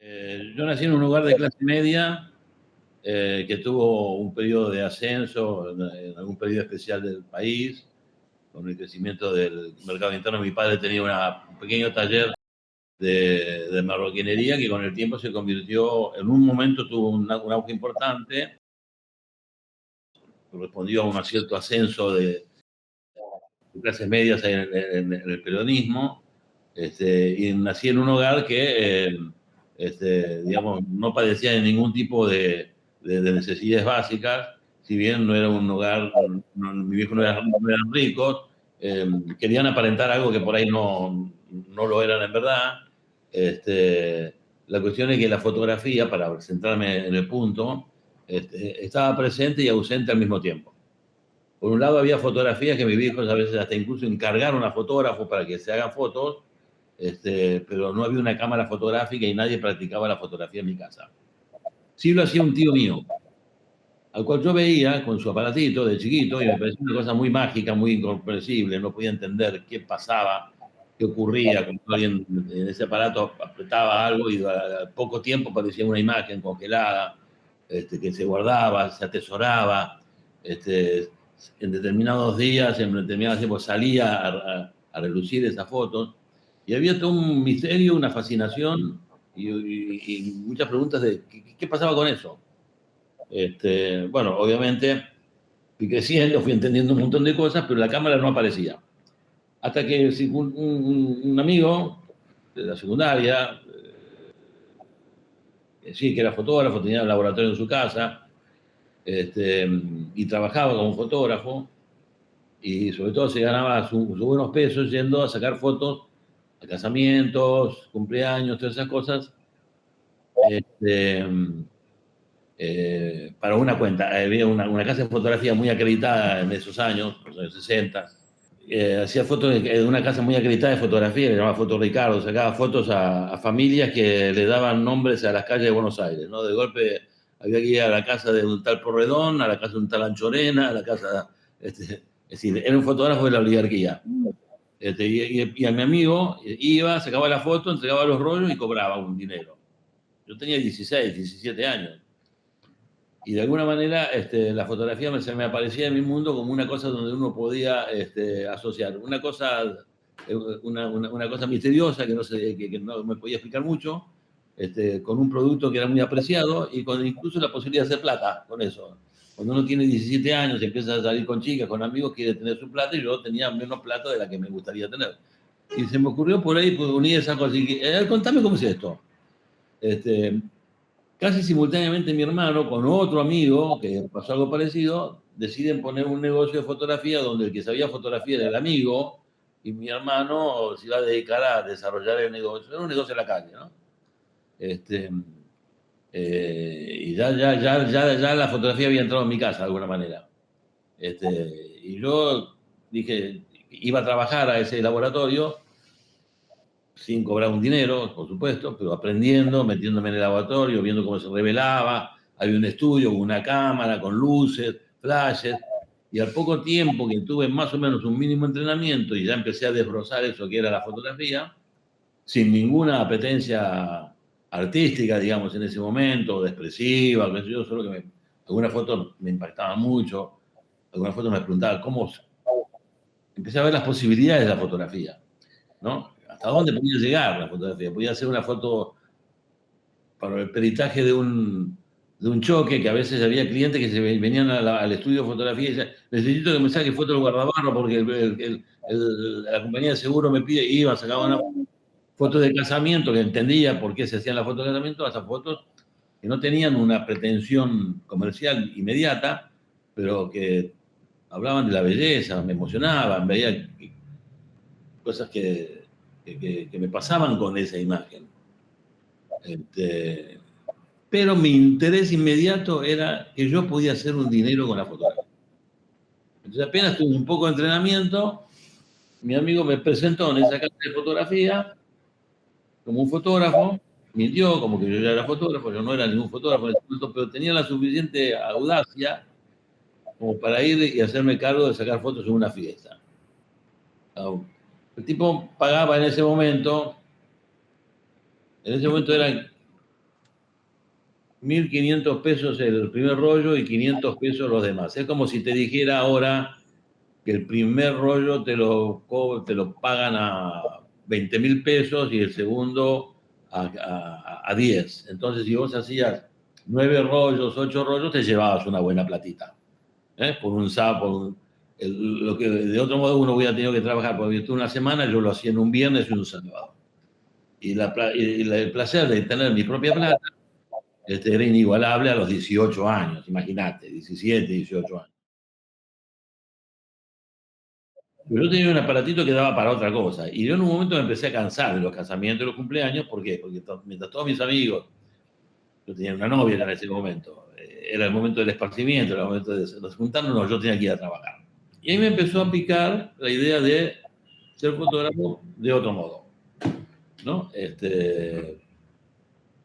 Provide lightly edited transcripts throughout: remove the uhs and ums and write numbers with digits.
Yo nací en un hogar de clase media que tuvo un periodo de ascenso en algún periodo especial del país, con el crecimiento del mercado interno. Mi padre tenía un pequeño taller de marroquinería que con el tiempo se convirtió, en un momento tuvo un auge importante, respondió a un cierto ascenso de clases medias en el peronismo, y nací en un hogar que, digamos, no padecía de ningún tipo de necesidades básicas, si bien no era un hogar, mi viejo no eran ricos, querían aparentar algo que por ahí no lo eran en verdad. La cuestión es que la fotografía, para centrarme en el punto, estaba presente y ausente al mismo tiempo. Por un lado había fotografías que mis viejos a veces hasta incluso encargaron a fotógrafos para que se hagan fotos, pero no había una cámara fotográfica y nadie practicaba la fotografía en mi casa. Sí lo hacía un tío mío, al cual yo veía con su aparatito de chiquito y me parecía una cosa muy mágica, muy incomprensible, no podía entender qué pasaba, qué ocurría cuando alguien en ese aparato apretaba algo y al poco tiempo parecía una imagen congelada, que se guardaba, se atesoraba, en determinados días, en determinados tiempos salía a relucir esas fotos, y había todo un misterio, una fascinación y muchas preguntas de qué pasaba con eso. Bueno, obviamente fui creciendo, fui entendiendo un montón de cosas, pero la cámara no aparecía. Hasta que un amigo de la secundaria, sí, que era fotógrafo, tenía un laboratorio en su casa, y trabajaba como fotógrafo, y sobre todo se ganaba sus buenos pesos yendo a sacar fotos a casamientos, cumpleaños, todas esas cosas, para una cuenta. Había una casa de fotografía muy acreditada en esos años, los años 60. Hacía fotos de una casa muy acreditada de fotografía, que se llamaba Foto Ricardo, sacaba fotos a familias que le daban nombres a las calles de Buenos Aires, ¿no? De golpe había que ir a la casa de un tal Porredón, a la casa de un tal Anchorena, a la casa... es decir, era un fotógrafo de la oligarquía. Y a mi amigo iba, sacaba la foto, entregaba los rollos y cobraba un dinero. Yo tenía 16, 17 años. Y de alguna manera la fotografía se me aparecía en mi mundo como una cosa donde uno podía asociar una cosa, una cosa misteriosa que que no me podía explicar mucho, con un producto que era muy apreciado y con incluso la posibilidad de hacer plata con eso. Cuando uno tiene 17 años y empieza a salir con chicas, con amigos, quiere tener su plata, y yo tenía menos plata de la que me gustaría tener. Y se me ocurrió por ahí, pues, unir esa cosa. Y, contame cómo es esto. Casi simultáneamente mi hermano, con otro amigo, que pasó algo parecido, deciden poner un negocio de fotografía donde el que sabía fotografía era el amigo y mi hermano se iba a dedicar a desarrollar el negocio. Era un negocio en la calle, ¿no? Y ya la fotografía había entrado en mi casa de alguna manera. Y yo dije, iba a trabajar a ese laboratorio sin cobrar un dinero, por supuesto, pero aprendiendo, metiéndome en el laboratorio, viendo cómo se revelaba. Había un estudio con una cámara, con luces, flashes, y al poco tiempo que tuve más o menos un mínimo entrenamiento y ya empecé a desbrozar eso que era la fotografía, sin ninguna apetencia artística, digamos, en ese momento, o expresiva, qué sé yo, solo que algunas fotos me impactaban mucho, algunas fotos me preguntaban cómo... Empecé a ver las posibilidades de la fotografía, ¿no? ¿Hasta dónde podía llegar la fotografía? Podía hacer una foto para el peritaje de un choque, que a veces había clientes que se venían al estudio de fotografía y decían, necesito que me saque foto del guardabarro porque la compañía de seguro me pide, y iba, sacaba una foto de casamiento, que entendía por qué se hacían las fotos de casamiento, esas fotos que no tenían una pretensión comercial inmediata, pero que hablaban de la belleza, me emocionaban, veía cosas que me pasaban con esa imagen. Pero mi interés inmediato era que yo podía hacer un dinero con la fotografía. Entonces apenas tuve un poco de entrenamiento, mi amigo me presentó en esa casa de fotografía como un fotógrafo, mintió como que yo ya era fotógrafo, yo no era ningún fotógrafo en ese momento, pero tenía la suficiente audacia como para ir y hacerme cargo de sacar fotos en una fiesta. El tipo pagaba en ese momento eran 1.500 pesos el primer rollo y 500 pesos los demás. Es como si te dijera ahora que el primer rollo te lo pagan a 20.000 pesos y el segundo a 10. Entonces, si vos hacías 9 rollos, 8 rollos, te llevabas una buena platita. Por un sábado, lo que de otro modo uno hubiera tenido que trabajar por una semana, yo lo hacía en un viernes y un sábado. Y el placer de tener mi propia plata era inigualable a los 18 años, imagínate, 17, 18 años. Pero yo tenía un aparatito que daba para otra cosa. Y yo en un momento me empecé a cansar de los casamientos y los cumpleaños. ¿Por qué? Porque mientras todos mis amigos, yo tenía una novia en ese momento, era el momento del esparcimiento, era el momento de juntarnos, yo tenía que ir a trabajar. Y ahí me empezó a picar la idea de ser fotógrafo de otro modo, ¿no?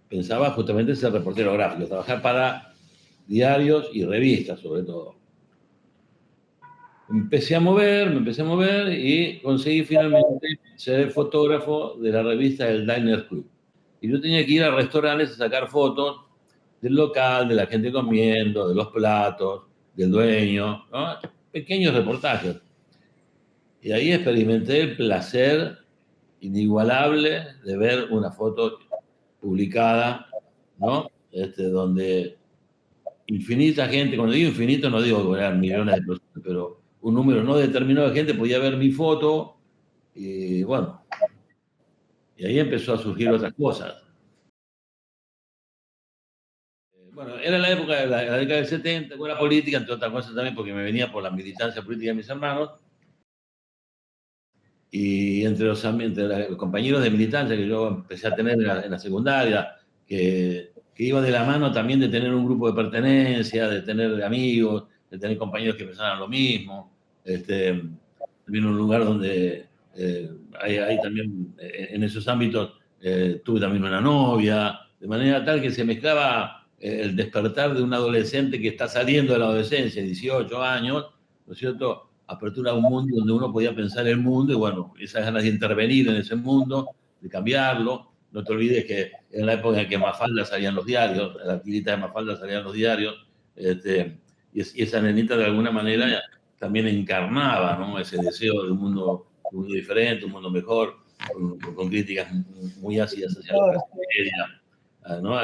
Pensaba justamente ser reportero gráfico, trabajar para diarios y revistas sobre todo. Me empecé a mover y conseguí finalmente ser fotógrafo de la revista El Diner Club. Y yo tenía que ir a restaurantes a sacar fotos del local, de la gente comiendo, de los platos, del dueño, ¿no? Pequeños reportajes. Y ahí experimenté el placer inigualable de ver una foto publicada, ¿no? Donde infinita gente, cuando digo infinito no digo que eran millones de personas, pero un número no determinado de gente podía ver mi foto y bueno, y ahí empezó a surgir otras cosas. Bueno, era la época de la década del 70, con la política, entre otras cosas también porque me venía por la militancia política de mis hermanos, y entre los compañeros de militancia que yo empecé a tener en la secundaria, que iba de la mano también de tener un grupo de pertenencia, de tener amigos, de tener compañeros que pensaban lo mismo. También un lugar donde hay también, en esos ámbitos, tuve también una novia, de manera tal que se mezclaba el despertar de un adolescente que está saliendo de la adolescencia, 18 años, ¿no es cierto?, apertura a un mundo donde uno podía pensar el mundo y bueno, esas ganas de intervenir en ese mundo, de cambiarlo. No te olvides que en la época en que Mafalda salían los diarios, la tirita de Mafalda salían los diarios, y esa nenita de alguna manera también encarnaba, ¿no?, ese deseo de un mundo diferente, un mundo mejor, con críticas muy ácidas hacia la clase media, ¿no?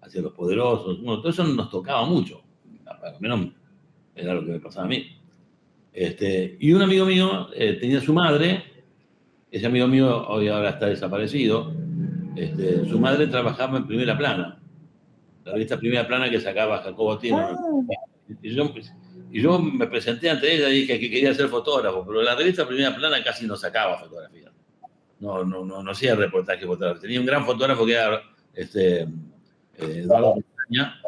Hacia los poderosos. Bueno, todo eso nos tocaba mucho, al menos era lo que me pasaba a mí. Y un amigo mío tenía su madre, ese amigo mío hoy ahora está desaparecido, su madre trabajaba en Primera Plana, la revista Primera Plana que sacaba Jacobo Tino. Y yo me presenté ante ella y dije que quería ser fotógrafo, pero la revista Primera Plana casi no sacaba fotografías. No hacía reportaje fotográfico. Tenía un gran fotógrafo que era Eduardo Pestaña,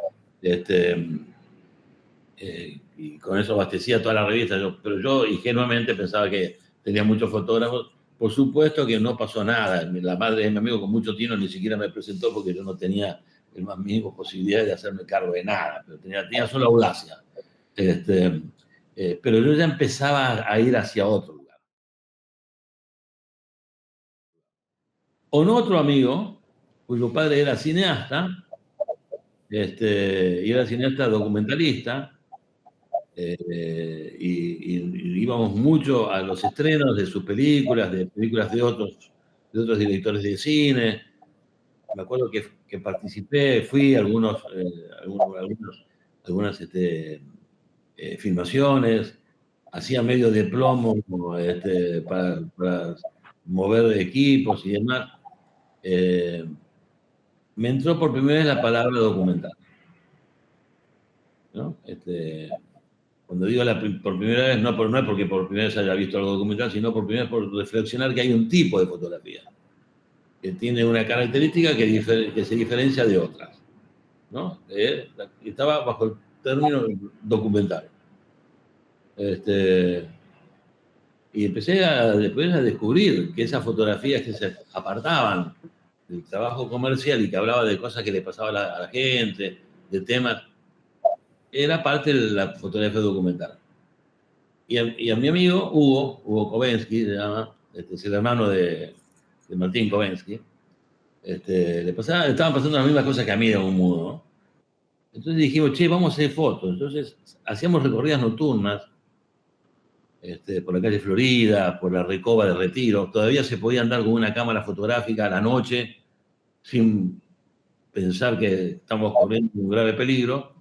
y con eso abastecía toda la revista. Pero yo ingenuamente pensaba que tenía muchos fotógrafos. Por supuesto que no pasó nada. La madre de mi amigo con mucho tino ni siquiera me presentó porque yo no tenía el más mínimo posibilidad de hacerme cargo de nada. Pero tenía solo audacia. Pero yo ya empezaba a ir hacia otro lugar. Con otro amigo, cuyo padre era cineasta, y era cineasta documentalista, y íbamos mucho a los estrenos de sus películas, de películas de otros directores de cine. Me acuerdo que participé, fui a algunas filmaciones, hacía medio de plomo para mover equipos y demás. Me entró por primera vez la palabra documental, ¿no? Cuando digo por primera vez, no es porque por primera vez haya visto algo documental, sino por primera vez por reflexionar que hay un tipo de fotografía que tiene una característica que se diferencia de otras, ¿no? Estaba bajo el término documental. Y empecé después a descubrir que esas fotografías que se apartaban del trabajo comercial y que hablaba de cosas que le pasaban a la gente, de temas, era parte de la fotografía documental. Y a mi amigo Hugo Kovensky, se llama, es el hermano de Martín Kovensky, estaban pasando las mismas cosas que a mí de algún modo, ¿no? Entonces dijimos, che, vamos a hacer fotos. Entonces hacíamos recorridas nocturnas por la calle Florida, por la Recoba de Retiro. Todavía se podía andar con una cámara fotográfica a la noche sin pensar que estamos corriendo un grave peligro.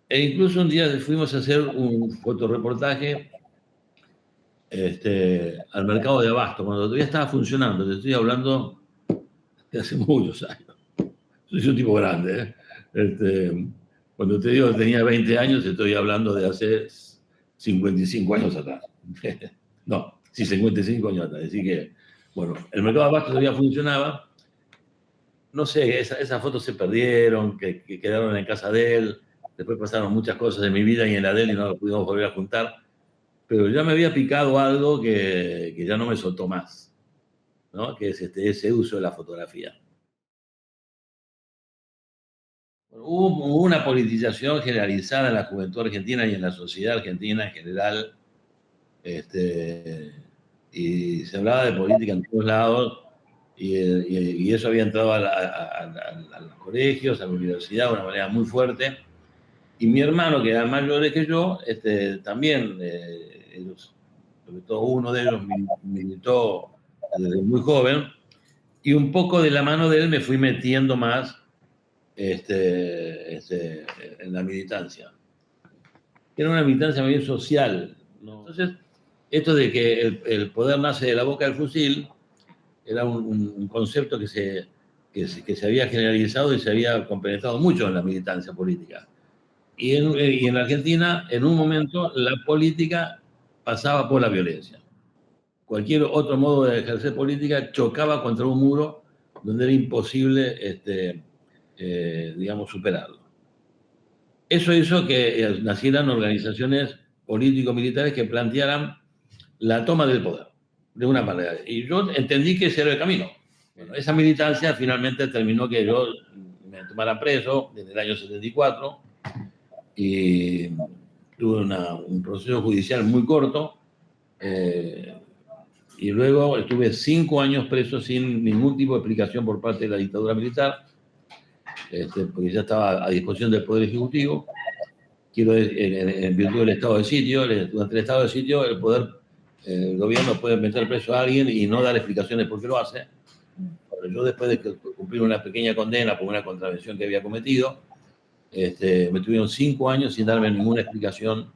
E incluso un día fuimos a hacer un fotoreportaje al mercado de Abasto, cuando todavía estaba funcionando. Te estoy hablando de hace muchos años. Soy un tipo grande, ¿eh? Cuando te digo que tenía 20 años, estoy hablando de hace 55 años atrás. No, sí, 55 años atrás. Así que, bueno, el mercado de Abasto todavía funcionaba. No sé, esas fotos se perdieron, que quedaron en casa de él. Después pasaron muchas cosas en mi vida y en la de él y no las pudimos volver a juntar. Pero ya me había picado algo que ya no me soltó más, ¿no? Que es ese uso de la fotografía. Hubo una politización generalizada en la juventud argentina y en la sociedad argentina en general, y se hablaba de política en todos lados, y eso había entrado a los colegios, a la universidad de una manera muy fuerte. Y mi hermano, que era mayor que yo, también, sobre todo uno de ellos militó desde muy joven, y un poco de la mano de él me fui metiendo más en la militancia. Era una militancia bien social, ¿no? Entonces, esto de que el poder nace de la boca del fusil era un concepto que se había generalizado y se había compenetrado mucho en la militancia política. Y en Argentina, en un momento, la política pasaba por la violencia. Cualquier otro modo de ejercer política chocaba contra un muro donde era imposible, digamos, superarlo. Eso hizo que nacieran organizaciones político-militares que plantearan la toma del poder, de una manera. Y yo entendí que ese era el camino. Bueno, esa militancia finalmente terminó que yo me tomara preso desde el año 74 y tuve un proceso judicial muy corto, y luego estuve 5 años preso sin ningún tipo de explicación por parte de la dictadura militar, porque ya estaba a disposición del Poder Ejecutivo. En virtud del estado de sitio, durante el estado de sitio, el gobierno puede meter preso a alguien y no dar explicaciones por qué lo hace. Pero yo, después de cumplir una pequeña condena por una contravención que había cometido, me tuvieron 5 años sin darme ninguna explicación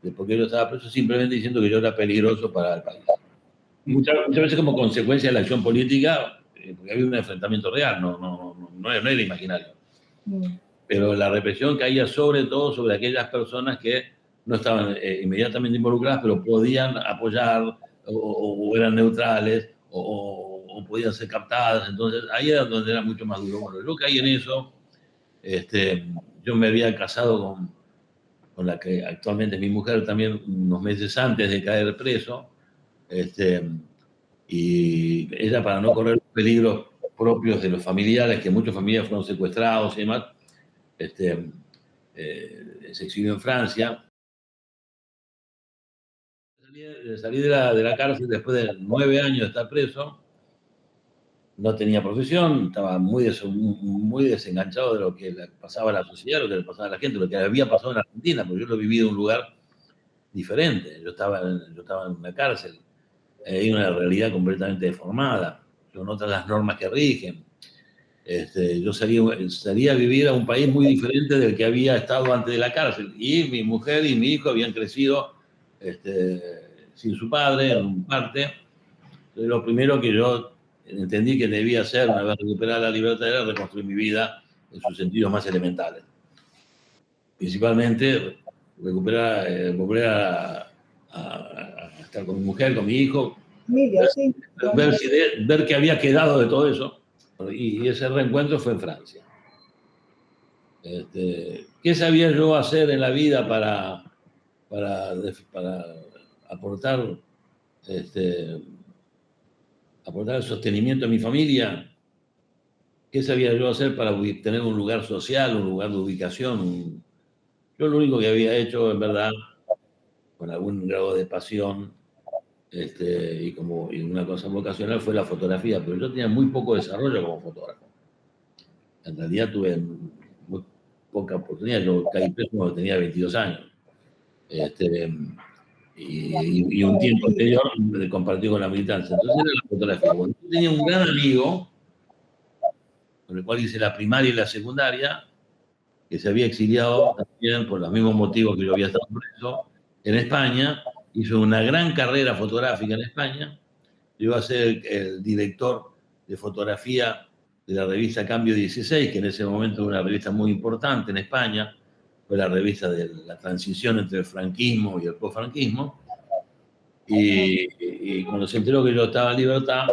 de por qué yo estaba preso, simplemente diciendo que yo era peligroso para el país. Muchas veces como consecuencia de la acción política, porque había un enfrentamiento real, no era imaginario. Pero la represión caía sobre todo sobre aquellas personas que no estaban inmediatamente involucradas, pero podían apoyar o eran neutrales o podían ser captadas. Entonces ahí era donde era mucho más duro. Bueno, yo caí en eso. Yo me había casado con la que actualmente es mi mujer también unos meses antes de caer preso. Y ella, para no correr los peligros propios de los familiares, que muchos familiares fueron secuestrados y demás, se exilió en Francia. Salí de la cárcel después de 9 años de estar preso. No tenía profesión, estaba muy desenganchado de lo que le pasaba a la sociedad, lo que le pasaba a la gente, lo que había pasado en Argentina, porque yo lo viví de un lugar diferente. Yo estaba en una cárcel, hay una realidad completamente deformada, con otras las normas que rigen. Yo salía a vivir a un país muy diferente del que había estado antes de la cárcel. Y mi mujer y mi hijo habían crecido sin su padre, en parte. Entonces, lo primero que yo entendí que debía hacer una vez recuperada la libertad era reconstruir mi vida en sus sentidos más elementales. Principalmente, volver a estar con mi mujer, con mi hijo, ver qué había quedado de todo eso. Y ese reencuentro fue en Francia. ¿Qué sabía yo hacer en la vida para aportar, aportar el sostenimiento a mi familia? ¿Qué sabía yo hacer para tener un lugar social, un lugar de ubicación? Yo lo único que había hecho, en verdad, con algún grado de pasión, y una cosa vocacional fue la fotografía, pero yo tenía muy poco desarrollo como fotógrafo. En realidad tuve muy poca oportunidad, yo caí preso cuando tenía 22 años. Y un tiempo anterior compartí con la militancia. Entonces era la fotografía. Bueno, yo tenía un gran amigo, con el cual hice la primaria y la secundaria, que se había exiliado también por los mismos motivos que yo había estado preso, en España, hizo una gran carrera fotográfica en España, llegó a ser el director de fotografía de la revista Cambio 16, que en ese momento era una revista muy importante en España, fue la revista de la transición entre el franquismo y el posfranquismo, y cuando se enteró que yo estaba en libertad,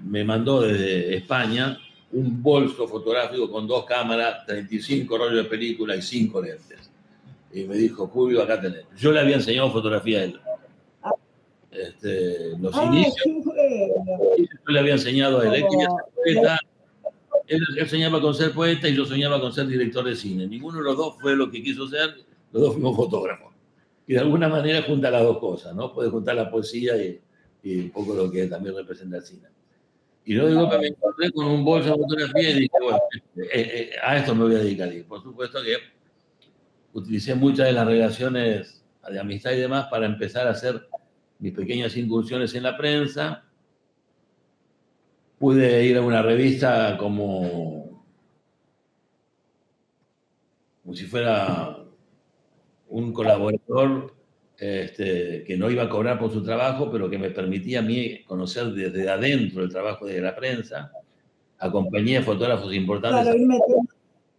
me mandó desde España un bolso fotográfico con 2 cámaras, 35 rollos de película y 5 lentes. Y me dijo, Julio, acá tenés. Yo le había enseñado fotografía a él. Los inicios, yo le había enseñado a él. Él quería ser poeta, él soñaba con ser poeta y yo soñaba con ser director de cine. Ninguno de los dos fue lo que quiso ser, los dos fuimos fotógrafos. Y de alguna manera junta las dos cosas, ¿no? Puede juntar la poesía y un poco lo que también representa el cine. Y yo de golpe me encontré con un bolso de fotografía y dije, bueno, a esto me voy a dedicar. Y por supuesto que utilicé muchas de las relaciones de amistad y demás para empezar a hacer mis pequeñas incursiones en la prensa. Pude ir a una revista como si fuera un colaborador que no iba a cobrar por su trabajo, pero que me permitía a mí conocer desde adentro el trabajo de la prensa. Acompañé a fotógrafos importantes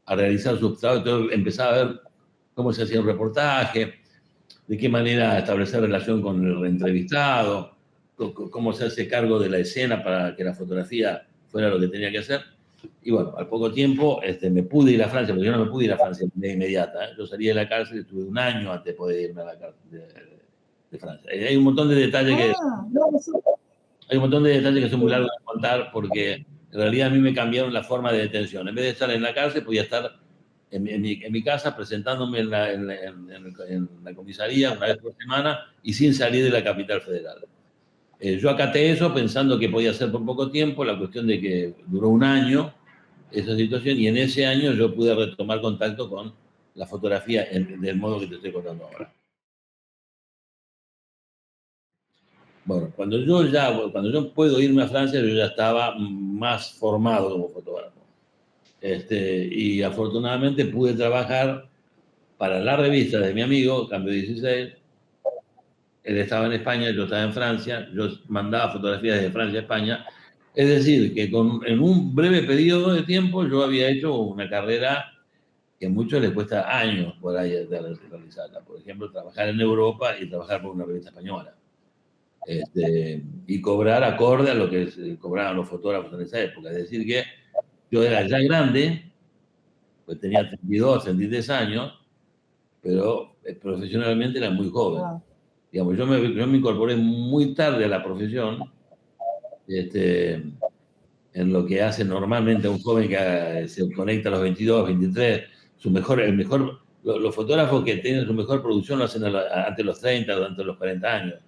a realizar sus trabajos, entonces empezaba a ver cómo se hacía un reportaje, de qué manera establecer relación con el entrevistado, cómo se hace cargo de la escena para que la fotografía fuera lo que tenía que hacer. Y bueno, al poco tiempo me pude ir a Francia, porque yo no me pude ir a Francia de inmediata. Yo salí de la cárcel y estuve un año antes de poder irme a la cárcel de Francia. Hay un montón de detalles hay un montón de detalles que son muy largos de contar porque en realidad a mí me cambiaron la forma de detención. En vez de estar en la cárcel, podía estar en mi casa presentándome en la comisaría una vez por semana y sin salir de la capital federal. Yo acaté eso pensando que podía ser por poco tiempo, la cuestión de que duró un año esa situación y en ese año yo pude retomar contacto con la fotografía del modo que te estoy contando ahora. Bueno, cuando yo puedo irme a Francia, yo ya estaba más formado como fotógrafo. Y afortunadamente pude trabajar para la revista de mi amigo, Cambio 16. Él estaba en España, yo estaba en Francia, yo mandaba fotografías desde Francia a España. Es decir, que en un breve periodo de tiempo yo había hecho una carrera que a muchos les cuesta años por ahí de realizarla. Por ejemplo, trabajar en Europa y trabajar por una revista española. Y cobrar acorde a lo que cobraban los fotógrafos en esa época. Es decir, que yo era ya grande, pues tenía 32, 33 años, pero profesionalmente era muy joven. Wow. Digamos, yo me incorporé muy tarde a la profesión, en lo que hace normalmente un joven que se conecta a los 22, 23, los fotógrafos que tienen su mejor producción lo hacen antes los 30, durante los 40 años.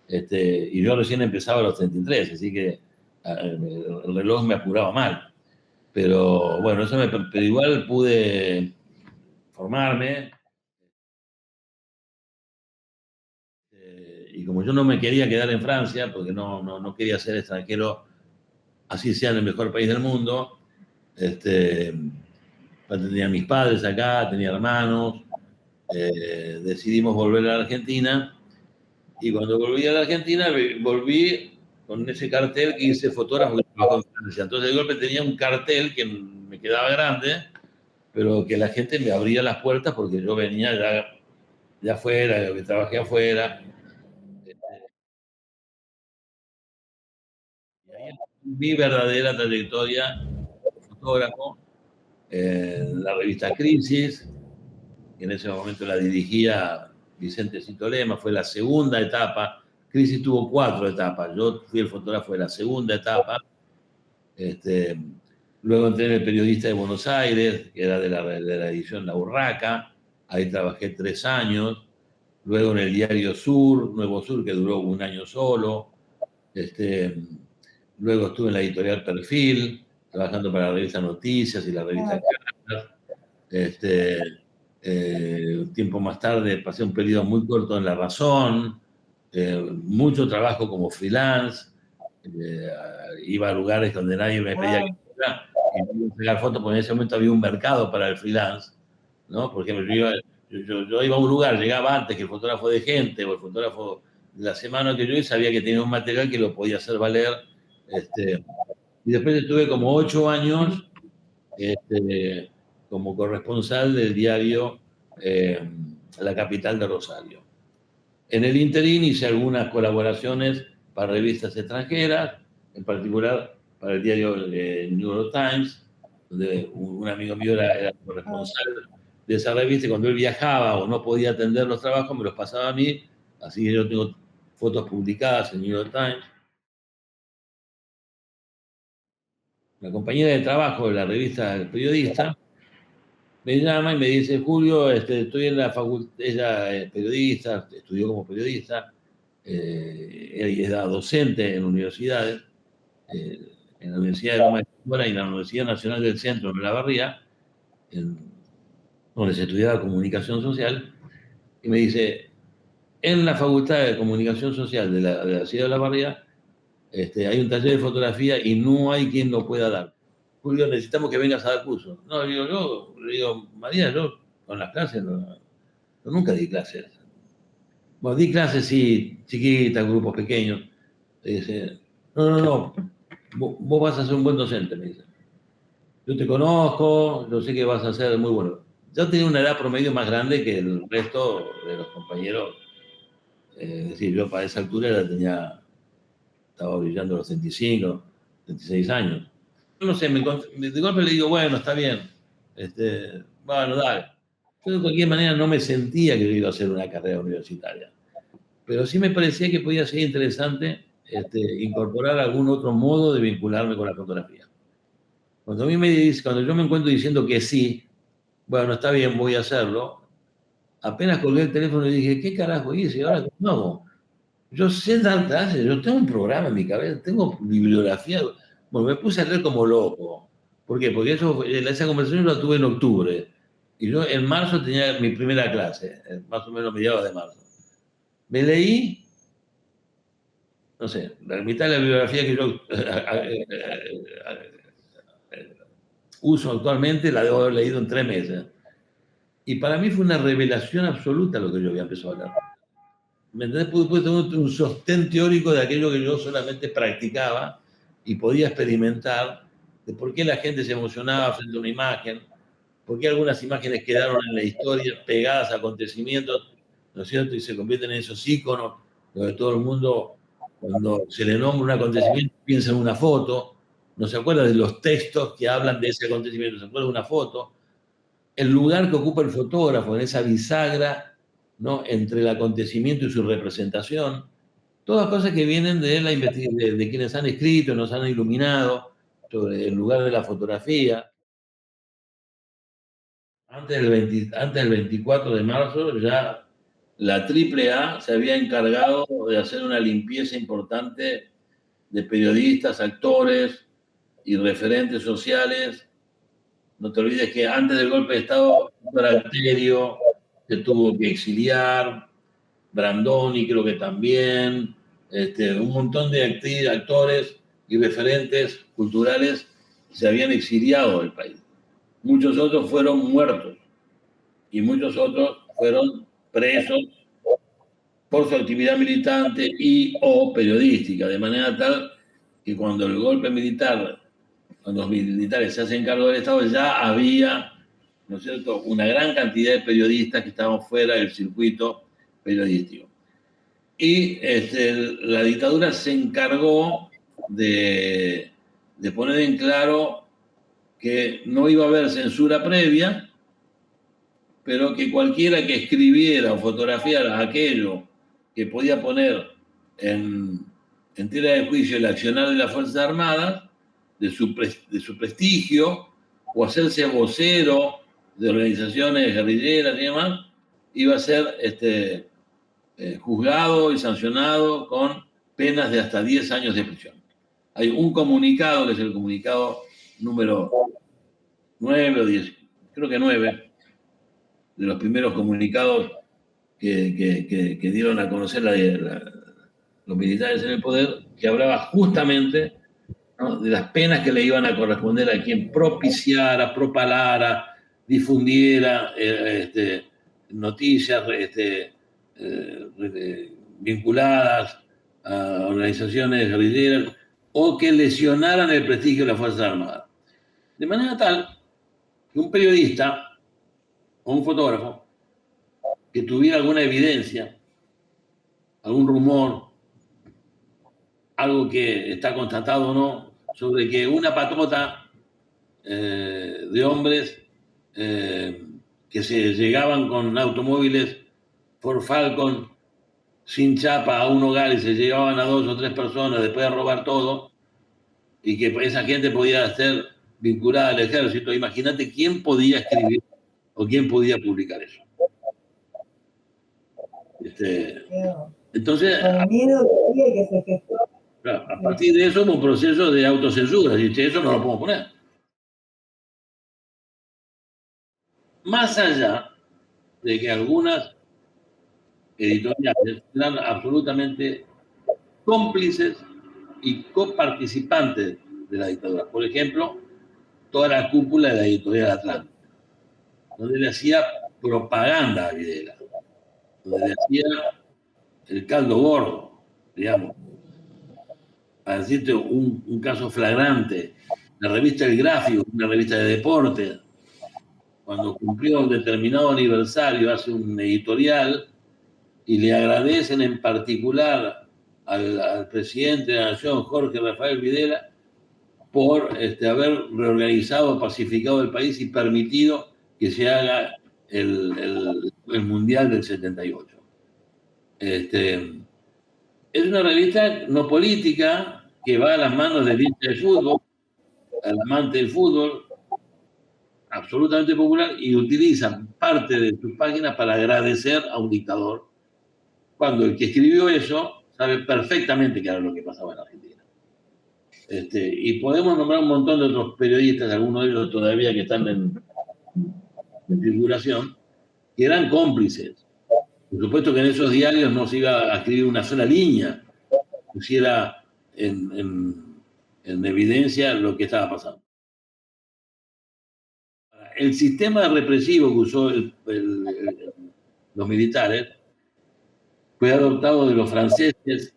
Y yo recién empezaba a los 33, así que el reloj me apuraba mal. Pero bueno, pero igual pude formarme. Y como yo no me quería quedar en Francia, porque no quería ser extranjero, así sea en el mejor país del mundo, tenía mis padres acá, tenía hermanos, decidimos volver a la Argentina, y cuando volví a la Argentina, volví con ese cartel que hice fotógrafo que trabajó en Francia. Entonces de golpe tenía un cartel que me quedaba grande, pero que la gente me abría las puertas porque yo venía ya afuera, que trabajé afuera. Y ahí mi verdadera trayectoria como fotógrafo, en la revista Crisis, que en ese momento la dirigía Vicente Citolema, fue la segunda etapa. Crisis tuvo 4 etapas, yo fui el fotógrafo de la segunda etapa. Luego entré en El Periodista de Buenos Aires, que era de la edición La Urraca, ahí trabajé 3 años. luego en el diario Sur, Nuevo Sur, que duró un año solo. Luego estuve en la editorial Perfil, trabajando para la revista Noticias y la revista Cartas. Un tiempo más tarde pasé un periodo muy corto en La Razón, mucho trabajo como freelance, iba a lugares donde nadie me pedía que fuera y me iba a sacar fotos, porque en ese momento había un mercado para el freelance, ¿no? Por ejemplo, yo iba a un lugar, llegaba antes que el fotógrafo de gente o el fotógrafo de la semana que yo iba, sabía que tenía un material que lo podía hacer valer. Y después estuve como 8 años como corresponsal del diario La Capital de Rosario. En el interín hice algunas colaboraciones para revistas extranjeras, en particular para el diario New York Times, donde un amigo mío era corresponsal de esa revista, y cuando él viajaba o no podía atender los trabajos, me los pasaba a mí, así que yo tengo fotos publicadas en New York Times. La compañera de trabajo de la revista El Periodista me llama y me dice: Julio, estoy en la facultad. Ella es periodista, estudió como periodista, era docente en universidades, en la Universidad de Loma de Zamora y en la Universidad Nacional del Centro, en La Barría, donde se estudiaba comunicación social, y me dice: en la Facultad de Comunicación Social de la Ciudad de La Barría hay un taller de fotografía y no hay quien lo pueda dar. Julio, necesitamos que vengas a dar cursos. No, yo le digo, María, yo con las clases yo nunca di clases. Bueno, di clases, sí, chiquitas, grupos pequeños. Dice: no, vos vas a ser un buen docente, me dice. Yo te conozco, yo sé que vas a ser muy bueno. Yo tenía una edad promedio más grande que el resto de los compañeros. Es decir, yo para esa altura estaba brillando los 35, 36 años. No sé, de golpe le digo: bueno, está bien, bueno, dale. Yo de cualquier manera no me sentía que yo iba a hacer una carrera universitaria, pero sí me parecía que podía ser interesante incorporar algún otro modo de vincularme con la fotografía. Cuando yo me encuentro diciendo que sí, bueno, está bien, voy a hacerlo, apenas colgué el teléfono y dije: ¿qué carajo hice? ¿Ahora cómo hago? Yo sé dar clases, yo tengo un programa en mi cabeza, tengo bibliografía. Bueno, me puse a leer como loco. ¿Por qué? Porque esa conversación la tuve en octubre. Y yo en marzo tenía mi primera clase, más o menos mediados de marzo. Me leí, no sé, la mitad de la bibliografía que yo uso actualmente la debo haber leído en 3 meses. Y para mí fue una revelación absoluta lo que yo había empezado a leer. ¿Me entendés? Pude tener un sostén teórico de aquello que yo solamente practicaba y podía experimentar, de por qué la gente se emocionaba frente a una imagen, por qué algunas imágenes quedaron en la historia pegadas a acontecimientos, ¿no es cierto? Y se convierten en esos íconos donde todo el mundo, cuando se le nombra un acontecimiento, piensa en una foto, no se acuerda de los textos que hablan de ese acontecimiento, se acuerda de una foto. El lugar que ocupa el fotógrafo en esa bisagra, ¿no?, entre el acontecimiento y su representación, todas cosas que vienen de la investigación de quienes han escrito, nos han iluminado sobre el lugar de la fotografía. Antes del 24 de marzo ya la AAA se había encargado de hacer una limpieza importante de periodistas, actores y referentes sociales. No te olvides que antes del golpe de Estado, Alterio se tuvo que exiliar, Brandoni creo que también, un montón de actores y referentes culturales se habían exiliado del país. Muchos otros fueron muertos y muchos otros fueron presos por su actividad militante y o periodística, de manera tal que cuando el golpe militar, cuando los militares se hacen cargo del Estado, ya había, ¿no es cierto?, una gran cantidad de periodistas que estaban fuera del circuito periodístico. Y la dictadura se encargó de poner en claro que no iba a haber censura previa, pero que cualquiera que escribiera o fotografiara aquello que podía poner en tela de juicio el accionar de las Fuerzas Armadas, de su prestigio, o hacerse vocero de organizaciones guerrilleras y demás, iba a ser juzgado y sancionado con penas de hasta 10 años de prisión. Hay un comunicado, que es el comunicado número 9 o 10, creo que 9, de los primeros comunicados que dieron a conocer los militares en el poder, que hablaba justamente, ¿no?, de las penas que le iban a corresponder a quien propiciara, propalara, difundiera noticias vinculadas a organizaciones guerrilleras o que lesionaran el prestigio de las Fuerzas Armadas. De manera tal que un periodista o un fotógrafo que tuviera alguna evidencia, algún rumor, algo que está constatado o no, sobre que una patota de hombres que se llegaban con automóviles Ford Falcon sin chapa a un hogar y se llegaban a 2 o 3 personas después de robar todo, y que esa gente podía ser vinculada al ejército. Imagínate quién podía escribir o quién podía publicar eso. Entonces, a partir de eso hubo un proceso de autocensura. Dice, eso no lo podemos poner. Más allá de que algunas editoriales eran absolutamente cómplices y coparticipantes de la dictadura. Por ejemplo, toda la cúpula de la editorial Atlántica, donde le hacía propaganda a Videla, donde le hacía el caldo gordo, digamos. Para decirte un caso flagrante, la revista El Gráfico, una revista de deporte, cuando cumplió un determinado aniversario, hace un editorial y le agradecen en particular al presidente de la Nación, Jorge Rafael Videla, por haber reorganizado, pacificado el país y permitido que se haga el Mundial del 78. Es una revista no política que va a las manos del hincha de fútbol, al amante del fútbol, absolutamente popular, y utiliza parte de sus páginas para agradecer a un dictador, cuando el que escribió eso sabe perfectamente qué era lo que pasaba en Argentina. Y podemos nombrar un montón de otros periodistas, algunos de ellos todavía que están en circulación, que eran cómplices. Por supuesto que en esos diarios no se iba a escribir una sola línea, pusiera en evidencia lo que estaba pasando. El sistema represivo que usó los militares fue adoptado de los franceses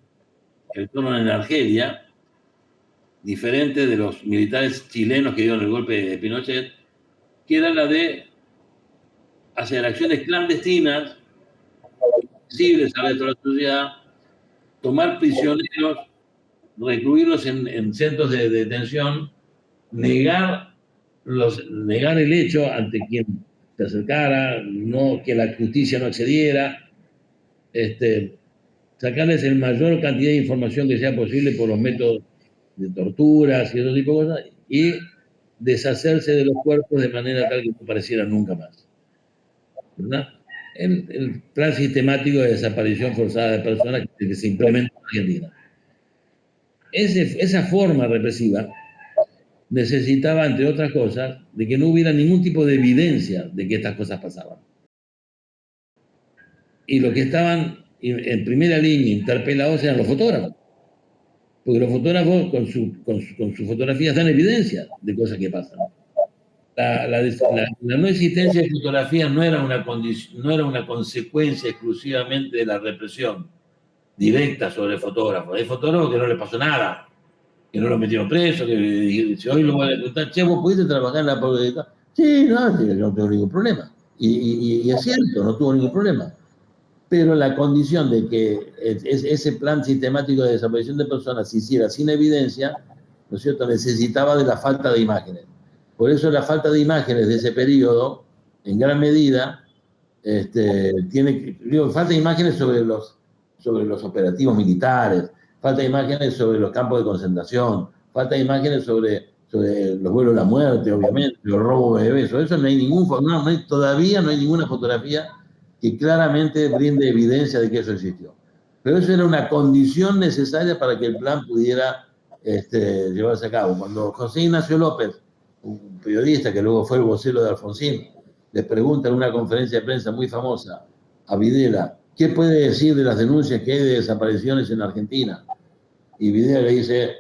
que fueron en Argelia, diferente de los militares chilenos que dieron el golpe de Pinochet, que era la de hacer acciones clandestinas, visibles al resto de la sociedad, tomar prisioneros, recluirlos en centros de detención, negar el hecho ante quien se acercara, que la justicia no accediera, sacarles el mayor cantidad de información que sea posible por los métodos de torturas y otro tipo de cosas, y deshacerse de los cuerpos de manera tal que no aparecieran nunca más, ¿verdad? El plan sistemático de desaparición forzada de personas que se implementó en Argentina. Esa forma represiva necesitaba, entre otras cosas, de que no hubiera ningún tipo de evidencia de que estas cosas pasaban. Y los que estaban en primera línea interpelados eran los fotógrafos, porque los fotógrafos con sus fotografías dan evidencia de cosas que pasan. La no existencia de fotografías no era una consecuencia exclusivamente de la represión directa sobre el fotógrafo. Hay fotógrafos que no les pasó nada, que no lo metieron preso, que si hoy lo voy a preguntar, che, ¿vos pudiste trabajar en la publicidad? Sí, no, yo no tengo ningún problema. Y es cierto, no tuvo ningún problema. Pero la condición de que ese plan sistemático de desaparición de personas se hiciera sin evidencia, ¿no es cierto?, necesitaba de la falta de imágenes. Por eso la falta de imágenes de ese periodo, en gran medida, falta de imágenes sobre los operativos militares, falta de imágenes sobre los campos de concentración, falta de imágenes sobre los vuelos de la muerte, obviamente, los robos de bebés. Eso no hay todavía no hay ninguna fotografía que claramente brinde evidencia de que eso existió. Pero eso era una condición necesaria para que el plan pudiera llevarse a cabo. Cuando José Ignacio López, un periodista que luego fue el vocero de Alfonsín, le pregunta en una conferencia de prensa muy famosa a Videla, ¿qué puede decir de las denuncias que hay de desapariciones en Argentina? Y Videla le dice,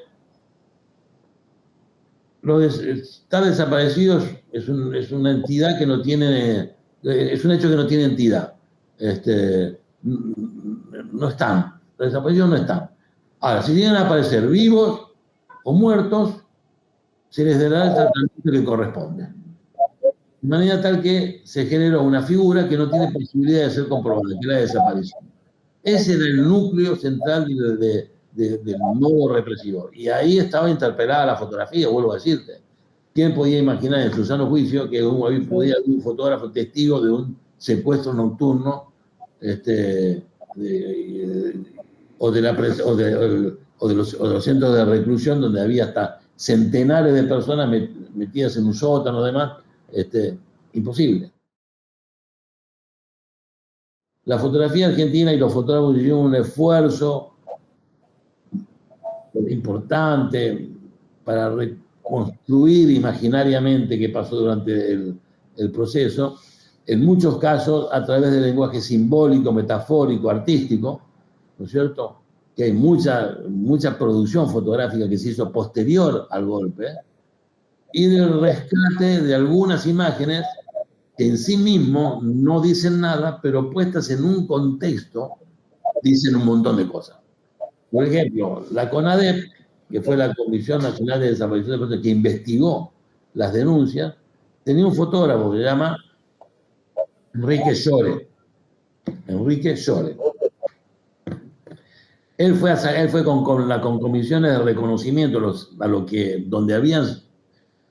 estar desaparecidos es una entidad que no tiene, es un hecho que no tiene entidad. No están, los desaparecidos no están. Ahora, si llegan a aparecer vivos o muertos, se les dará el tratamiento que corresponde. De manera tal que se generó una figura que no tiene posibilidad de ser comprobada, que es la desaparición. Ese era el núcleo central del modo represivo. Y ahí estaba interpelada la fotografía, vuelvo a decirte. ¿Quién podía imaginar en su sano juicio que podía haber un fotógrafo testigo de un secuestro nocturno o de los centros de reclusión donde había hasta centenares de personas metidas en un sótano y demás? Imposible. La fotografía argentina y los fotógrafos hicieron un esfuerzo importante para reconstruir imaginariamente qué pasó durante el proceso, en muchos casos a través del lenguaje simbólico, metafórico, artístico, ¿no es cierto? Que hay mucha producción fotográfica que se hizo posterior al golpe, y del rescate de algunas imágenes que en sí mismo no dicen nada, pero puestas en un contexto dicen un montón de cosas. Por ejemplo, la CONADEP, que fue la Comisión Nacional de Desaparición de Personas, que investigó las denuncias, tenía un fotógrafo que se llama Enrique Llore. Enrique Llore. Él fue con comisiones de reconocimiento donde habían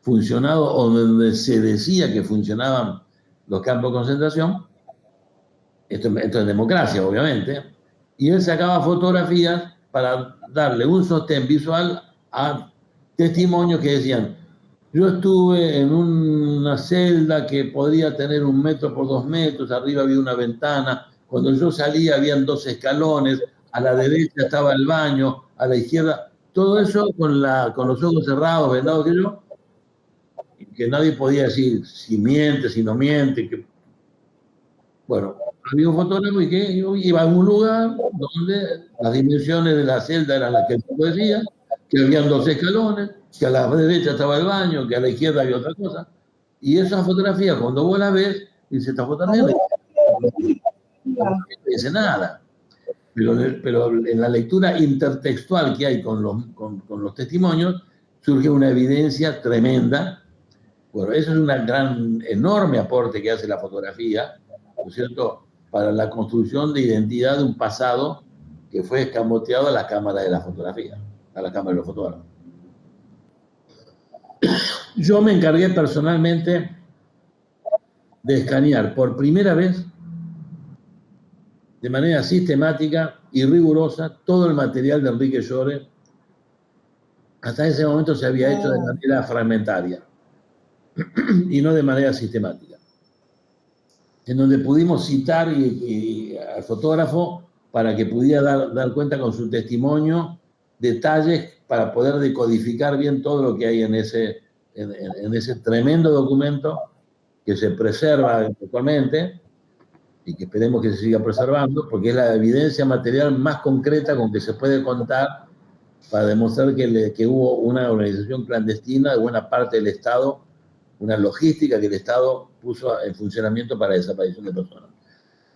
funcionado o donde se decía que funcionaban los campos de concentración. Esto es democracia, obviamente. Y él sacaba fotografías para darle un sostén visual a testimonios que decían, yo estuve en una celda que podría tener 1 metro por 2 metros, arriba había una ventana, cuando yo salía habían 2 escalones, a la derecha estaba el baño, a la izquierda, todo eso con los ojos cerrados, vendados, que nadie podía decir si miente, si no miente. Bueno, había un fotógrafo que iba a un lugar donde las dimensiones de la celda eran las que él decía, que habían 2 escalones, que a la derecha estaba el baño, que a la izquierda había otra cosa. Y esa fotografía, cuando vos la ves, dice, esta fotografía no dice nada. Pero en la lectura intertextual que hay con los testimonios, surge una evidencia tremenda. Bueno, eso es un enorme aporte que hace la fotografía, ¿no es cierto?, para la construcción de identidad de un pasado que fue escamoteado a la cámara de la fotografía, a la cámara de los fotógrafos. Yo me encargué personalmente de escanear por primera vez, de manera sistemática y rigurosa, todo el material de Enrique Llore. Hasta ese momento se había hecho de manera fragmentaria y no de manera sistemática, en donde pudimos citar al fotógrafo para que pudiera dar cuenta con su testimonio detalles para poder decodificar bien todo lo que hay en ese tremendo documento que se preserva actualmente y que esperemos que se siga preservando, porque es la evidencia material más concreta con que se puede contar para demostrar que hubo una organización clandestina de buena parte del Estado, una logística que el Estado puso en funcionamiento para la desaparición de personas,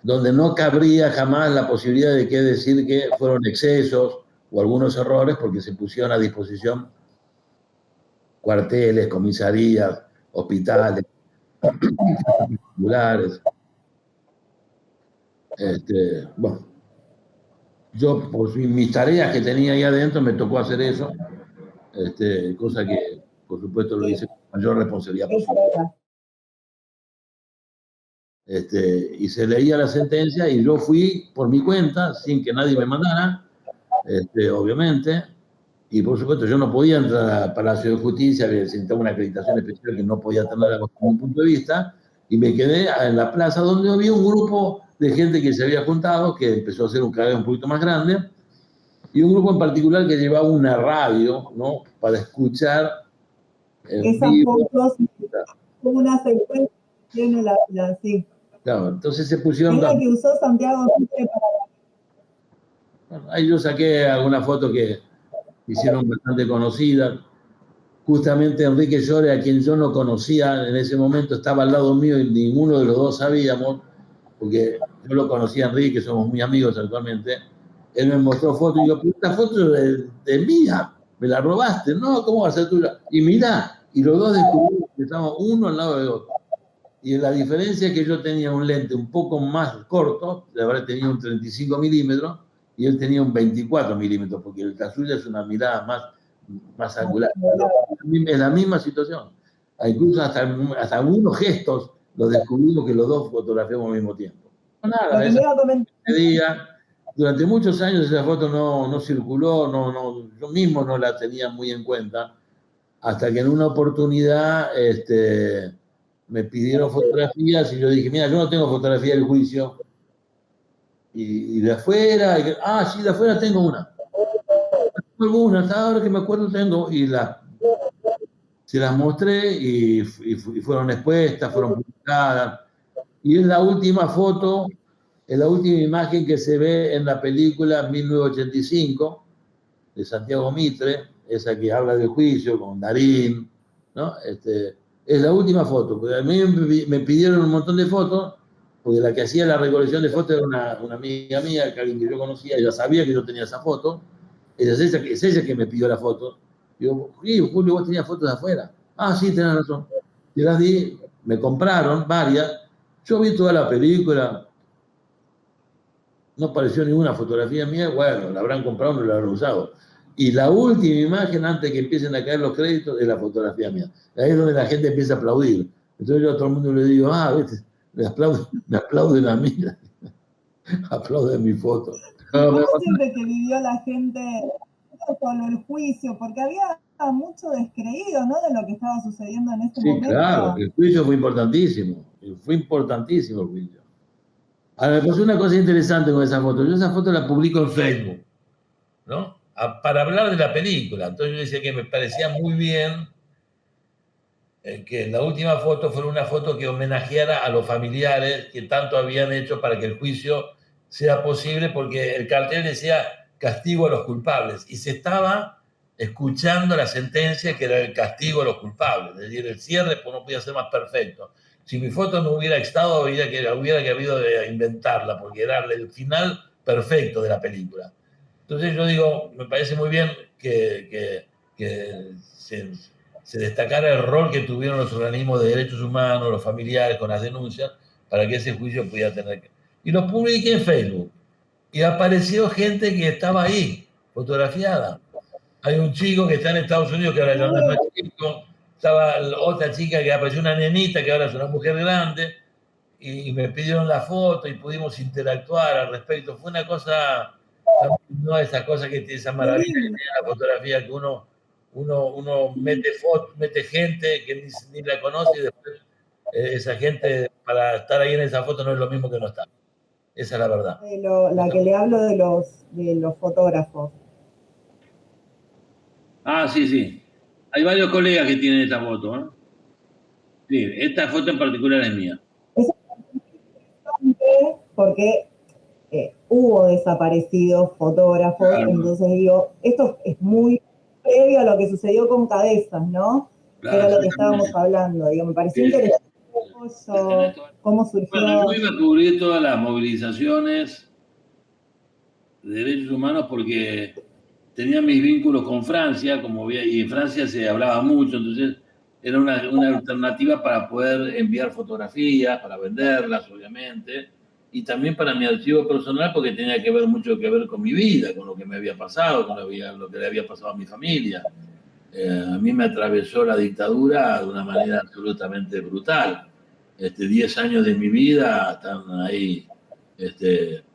donde no cabría jamás la posibilidad de decir que fueron excesos o algunos errores, porque se pusieron a disposición cuarteles, comisarías, hospitales, particulares. Bueno, yo por mis tareas que tenía ahí adentro me tocó hacer eso, cosa que por supuesto lo hice con mayor responsabilidad posible. Y se leía la sentencia y yo fui por mi cuenta, sin que nadie me mandara, obviamente, y por supuesto yo no podía entrar al Palacio de Justicia, que necesitaba una acreditación especial que no podía tener como punto de vista, y me quedé en la plaza donde había un grupo de gente que se había juntado, que empezó a ser cada vez un poquito más grande, y un grupo en particular que llevaba una radio, ¿no? Para escuchar en esas vivo. fotos, como una secuencia, tiene sí. Claro, entonces se pusieron... Es la que usó Santiago Mitre para... Bueno, ahí yo saqué algunas fotos que hicieron bastante conocidas. Justamente Enrique Llore, a quien yo no conocía en ese momento, estaba al lado mío y ninguno de los dos sabíamos, porque yo lo conocía a Enrique, somos muy amigos actualmente. Él me mostró fotos y yo, esta foto es de mía, me la robaste, no, ¿cómo va a ser tuya? Y mirá, y los dos descubrimos que estábamos uno al lado del otro. Y la diferencia es que yo tenía un lente un poco más corto, de haber tenido un 35 milímetros, y él tenía un 24 milímetros, porque la suya es una mirada más angular. Es la misma situación. Incluso hasta algunos gestos los descubrimos que los dos fotografiamos al mismo tiempo. No, nada, ese día, durante muchos años esa foto no circuló, yo mismo no la tenía muy en cuenta, hasta que en una oportunidad me pidieron fotografías y yo dije, mira, yo no tengo fotografía del juicio. Y de afuera, sí, de afuera tengo una. Algunas, ahora que me acuerdo tengo, y se las mostré y fueron expuestas, fueron publicadas. Y es la última foto, es la última imagen que se ve en la película 1985 de Santiago Mitre, esa que habla del juicio con Darín, ¿no? Es la última foto, porque a mí me pidieron un montón de fotos, porque la que hacía la recolección de fotos era una amiga mía, que alguien que yo conocía, ella sabía que yo tenía esa foto, es ella que me pidió la foto. Digo, Julio, vos tenías fotos de afuera. Ah, sí, tenés razón. Y las di, me compraron varias, yo vi toda la película, no apareció ninguna fotografía mía, bueno, la habrán comprado, no la habrán usado. Y la última imagen, antes que empiecen a caer los créditos, es la fotografía mía. Ahí es donde la gente empieza a aplaudir. Entonces yo a todo el mundo le digo, ¿viste? Me aplauden a mí, aplauden mi foto. ¿Cómo siente que vivió la gente con el juicio? Porque había mucho descreído, ¿no? De lo que estaba sucediendo en ese momento. Sí, claro, el juicio fue importantísimo el juicio. Ahora, me pasó una cosa interesante con esa foto. Yo esa foto la publico en Facebook, ¿no? Para hablar de la película. Entonces yo decía que me parecía muy bien que la última foto fuera una foto que homenajeara a los familiares que tanto habían hecho para que el juicio sea posible, porque el cartel decía castigo a los culpables y se estaba escuchando la sentencia que era el castigo a los culpables, es decir, el cierre pues, no podía ser más perfecto. Si mi foto no hubiera estado, hubiera que habido de inventarla, porque era el final perfecto de la película. Entonces yo digo, me parece muy bien que se destacara el rol que tuvieron los organismos de derechos humanos, los familiares con las denuncias, para que ese juicio pudiera tener. Y lo publiqué en Facebook. Y apareció gente que estaba ahí, fotografiada. Hay un chico que está en Estados Unidos que ahora ya no es más chico. Estaba otra chica que apareció, una nenita que ahora es una mujer grande. Y me pidieron la foto y pudimos interactuar al respecto. Fue una cosa, no esa cosa que tiene esa maravilla que tiene la fotografía, que uno mete gente que ni la conoce y después esa gente para estar ahí en esa foto no es lo mismo que no estar. Esa es la verdad. La que le hablo de los fotógrafos. Sí. Hay varios colegas que tienen esta foto, ¿eh? Sí, esta foto en particular es mía. Es interesante porque hubo desaparecidos fotógrafos, claro. Entonces digo, esto es muy previo a lo que sucedió con Cabezas, ¿no? Claro, que era lo que estábamos hablando, digo, me pareció interesante cómo surgió. Bueno, yo iba a cubrir todas las movilizaciones de derechos humanos porque tenía mis vínculos con Francia, y en Francia se hablaba mucho, entonces era una alternativa para poder enviar fotografías, para venderlas, obviamente, y también para mi archivo personal porque tenía mucho que ver con mi vida, con lo que me había pasado, con lo que le había pasado a mi familia. A mí me atravesó la dictadura de una manera absolutamente brutal. 10 años de mi vida están ahí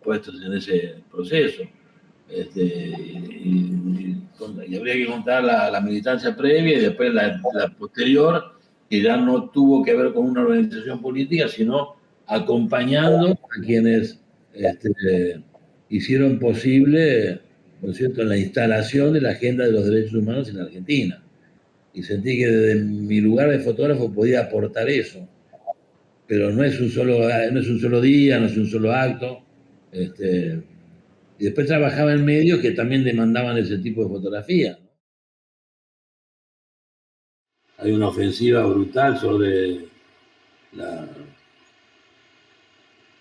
puestos en ese proceso. Y habría que contar la militancia previa y después la posterior, que ya no tuvo que ver con una organización política, sino acompañando a quienes hicieron posible, ¿no es cierto?, la instalación de la agenda de los derechos humanos en Argentina. Y sentí que desde mi lugar de fotógrafo podía aportar eso. Pero no es un solo día, no es un solo acto. Y después trabajaba en medios que también demandaban ese tipo de fotografía. Hay una ofensiva brutal sobre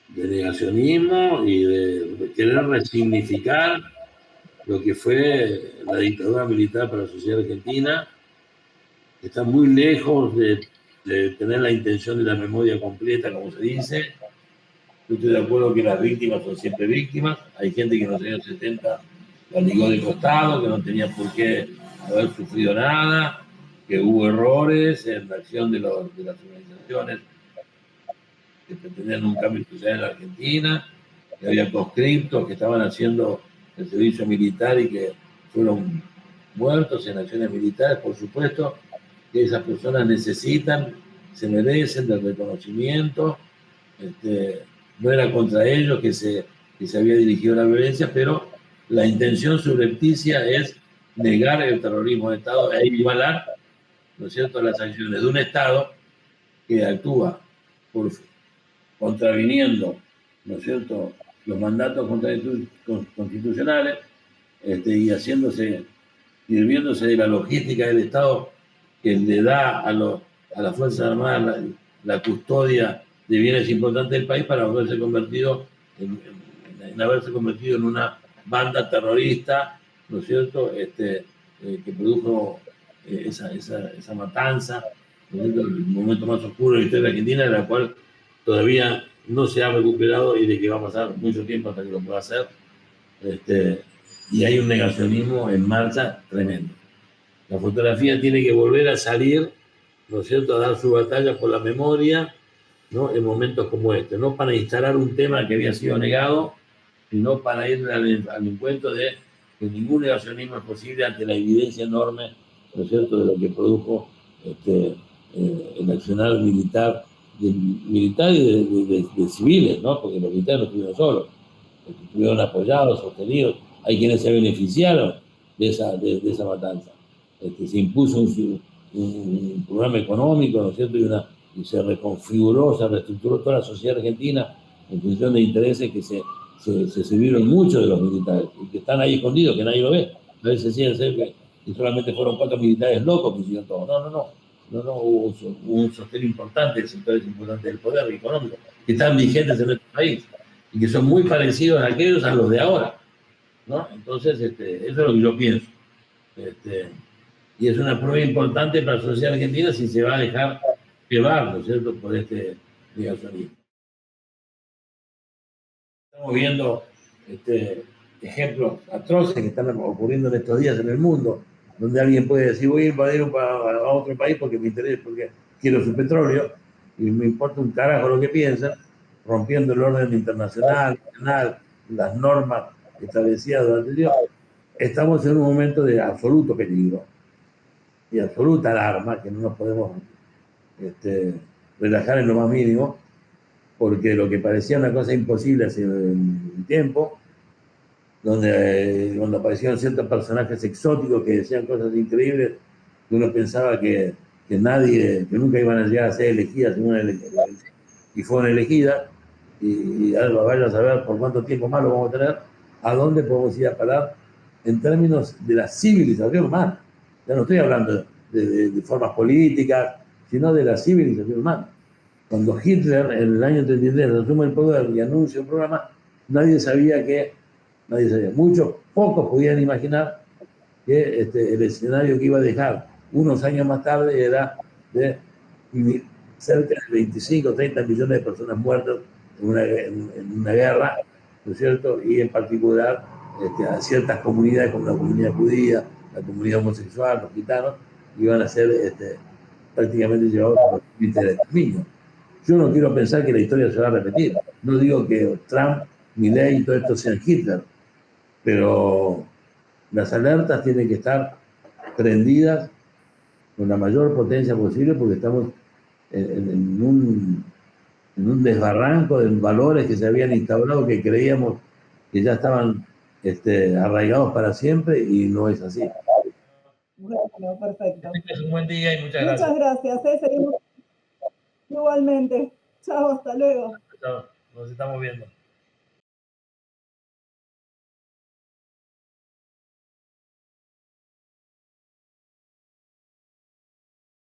de negacionismo y de querer resignificar lo que fue la dictadura militar para la sociedad argentina. Está muy lejos de tener la intención de la memoria completa, como se dice. Yo estoy de acuerdo que las víctimas son siempre víctimas. Hay gente que en los años 70 la ligó de costado, que no tenía por qué haber sufrido nada, que hubo errores en la acción de las organizaciones que pretendían un cambio social en la Argentina, que había conscriptos que estaban haciendo el servicio militar y que fueron muertos en acciones militares. Por supuesto que esas personas necesitan, se merecen del reconocimiento. No era contra ellos que se había dirigido la violencia, pero la intención subrepticia es negar el terrorismo de Estado e igualar, ¿no es cierto?, las acciones de un Estado que actúa contraviniendo, ¿no es cierto?, los mandatos constitucionales, y sirviéndose de la logística del Estado que le da a las Fuerzas Armadas la custodia de bienes importantes del país para haberse convertido en una banda terrorista, ¿no es cierto?, que produjo esa matanza, ¿no es cierto?, el momento más oscuro de la historia de Argentina, de la cual todavía no se ha recuperado y de que va a pasar mucho tiempo hasta que lo pueda hacer. Y hay un negacionismo en marcha tremendo. La fotografía tiene que volver a salir, ¿no es cierto?, a dar su batalla por la memoria, ¿no?, en momentos como este, no para instalar un tema que había sido negado, sino para ir al encuentro de que ningún negacionismo es posible ante la evidencia enorme, ¿no es cierto?, de lo que produjo el accionar militar y de civiles, ¿no?, porque los militares no estuvieron solos, estuvieron apoyados, sostenidos. Hay quienes se beneficiaron de esa matanza. Se impuso un programa económico, ¿no es cierto?, y se reconfiguró, se reestructuró toda la sociedad argentina en función de intereses que se sirvieron muchos de los militares y que están ahí escondidos, que nadie lo ve. A veces decían que solamente fueron 4 militares locos que hicieron todo. No, hubo un sostén importante de sectores importantes del poder económico que están vigentes en nuestro país y que son muy parecidos a aquellos a los de ahora, ¿no? Entonces, eso es lo que yo pienso. Y es una prueba importante para la sociedad argentina si se va a dejar llevar, ¿no es cierto?, por este negacionismo. Estamos viendo ejemplos atroces que están ocurriendo en estos días en el mundo, donde alguien puede decir, voy a invadir a otro país porque me interesa, porque quiero su petróleo, y me importa un carajo lo que piensan, rompiendo el orden internacional, las normas establecidas durante el día. Estamos en un momento de absoluto peligro y absoluta alarma, que no nos podemos relajar en lo más mínimo, porque lo que parecía una cosa imposible hace un tiempo, donde cuando aparecieron ciertos personajes exóticos que decían cosas increíbles, que uno pensaba que nunca iban a llegar a ser elegidas, y fueron elegidas, y vaya a saber por cuánto tiempo más lo vamos a tener, a dónde podemos ir a parar en términos de la civilización humana. Ya no estoy hablando de formas políticas, sino de la civilización humana. Cuando Hitler, en el año 33, asume el poder y anuncia un programa, nadie sabía, pocos podían imaginar que el escenario que iba a dejar unos años más tarde era de cerca de 25 o 30 millones de personas muertas en una guerra, ¿no es cierto?, y en particular a ciertas comunidades como la comunidad judía, la comunidad homosexual, los gitanos, iban a ser prácticamente llevados por el exterminio. Yo no quiero pensar que la historia se va a repetir. No digo que Trump, Milley y todo esto sean Hitler, pero las alertas tienen que estar prendidas con la mayor potencia posible porque estamos en en un desbarranco de valores que se habían instaurado, que creíamos que ya estaban arraigados para siempre, y no es así. Bueno, perfecto. Es un buen día y muchas Muchas gracias. Seguimos igualmente. Chao, hasta luego. Chao, nos estamos viendo.